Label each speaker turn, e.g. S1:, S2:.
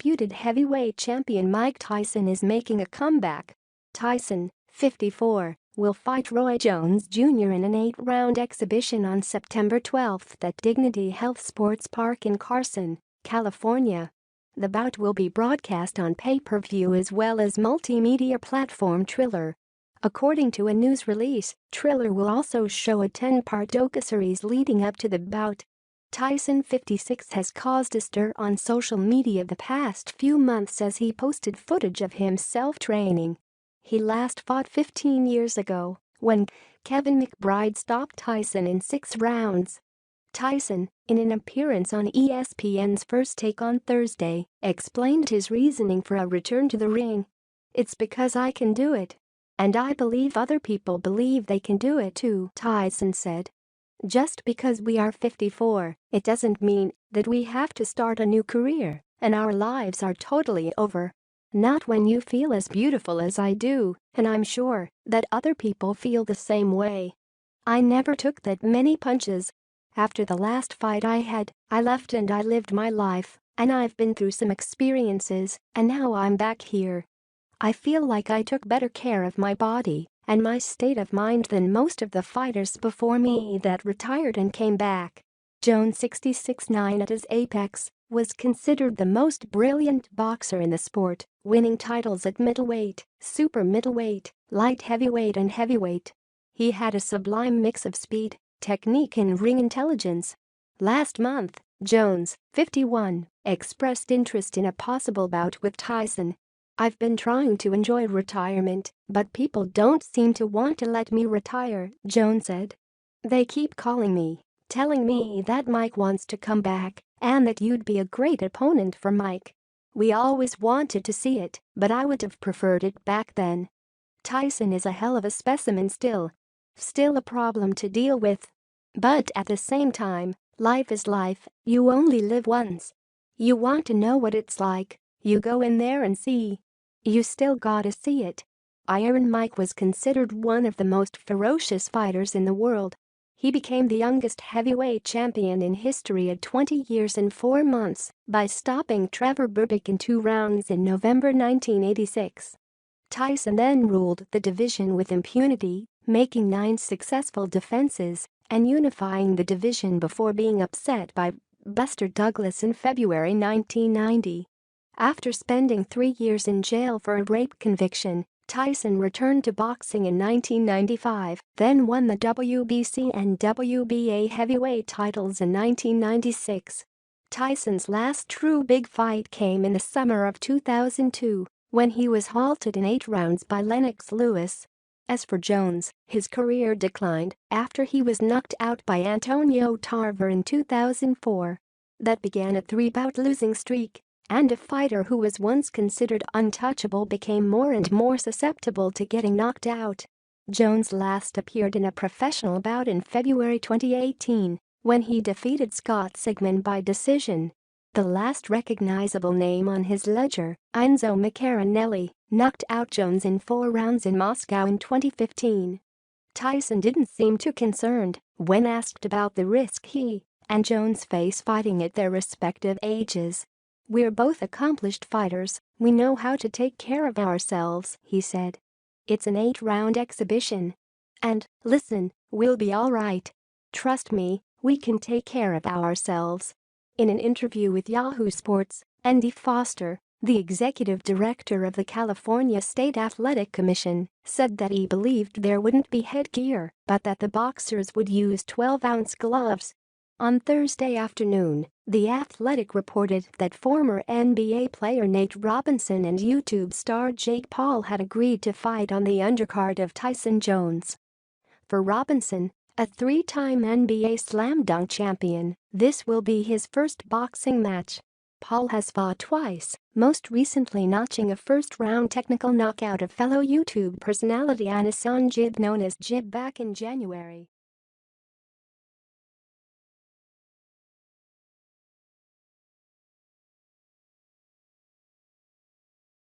S1: undisputed heavyweight champion Mike Tyson is making a comeback. Tyson, 54, will fight Roy Jones Jr. in an 8-round exhibition on September 12 at Dignity Health Sports Park in Carson, California. The bout will be broadcast on pay-per-view as well as multimedia platform Triller. According to a news release, Triller will also show a 10-part docuseries leading up to the bout. Tyson, 56, has caused a stir on social media the past few months as he posted footage of himself training. He last fought 15 years ago, when Kevin McBride stopped Tyson in 6 rounds. Tyson, in an appearance on ESPN's First Take on Thursday, explained his reasoning for a return to the ring. "It's because I can do it. And I believe other people believe they can do it too," Tyson said. "Just because we are 54, it doesn't mean that we have to start a new career and our lives are totally over. Not when you feel as beautiful as I do, and I'm sure that other people feel the same way. I never took that many punches. After the last fight I had, I left and I lived my life, and I've been through some experiences, and now I'm back here. I feel like I took better care of my body and my state of mind than most of the fighters before me that retired and came back." Jones, 66'9", at his apex, was considered the most brilliant boxer in the sport, winning titles at middleweight, super middleweight, light heavyweight and heavyweight. He had a sublime mix of speed, technique and ring intelligence. Last month, Jones, 51, expressed interest in a possible bout with Tyson. "I've been trying to enjoy retirement, but people don't seem to want to let me retire," Jones said. "They keep calling me, telling me that Mike wants to come back and that you'd be a great opponent for Mike. We always wanted to see it, but I would have preferred it back then." Tyson is a hell of a specimen still a problem to deal with. But at the same time, life is life, you only live once. You want to know what it's like, you go in there and see. You still gotta see it. Iron Mike was considered one of the most ferocious fighters in the world. He became the youngest heavyweight champion in history at 20 years and 4 months by stopping Trevor Berbick in 2 rounds in November 1986. Tyson then ruled the division with impunity, making 9 successful defenses and unifying the division before being upset by Buster Douglas in February 1990. After spending 3 years in jail for a rape conviction, Tyson returned to boxing in 1995, then won the WBC and WBA heavyweight titles in 1996. Tyson's last true big fight came in the summer of 2002, when he was halted in 8 rounds by Lennox Lewis. As for Jones, his career declined after he was knocked out by Antonio Tarver in 2004. That began a 3-bout losing streak, and a fighter who was once considered untouchable became more and more susceptible to getting knocked out. Jones last appeared in a professional bout in February 2018, when he defeated Scott Sigman by decision. The last recognizable name on his ledger, Enzo Maccarinelli, knocked out Jones in 4 rounds in Moscow in 2015. Tyson didn't seem too concerned when asked about the risk he and Jones face fighting at their respective ages. "We're both accomplished fighters, we know how to take care of ourselves," he said. "It's an 8-round exhibition. And, listen, we'll be all right. Trust me, we can take care of ourselves." In an interview with Yahoo Sports, Andy Foster, the executive director of the California State Athletic Commission, said that he believed there wouldn't be headgear, but that the boxers would use 12-ounce gloves. On Thursday afternoon, The Athletic reported that former NBA player Nate Robinson and YouTube star Jake Paul had agreed to fight on the undercard of Tyson Jones. For Robinson, a 3-time NBA slam dunk champion, this will be his first boxing match. Paul has fought twice, most recently notching a first-round technical knockout of fellow YouTube personality Anis Jib known as Jib back in January.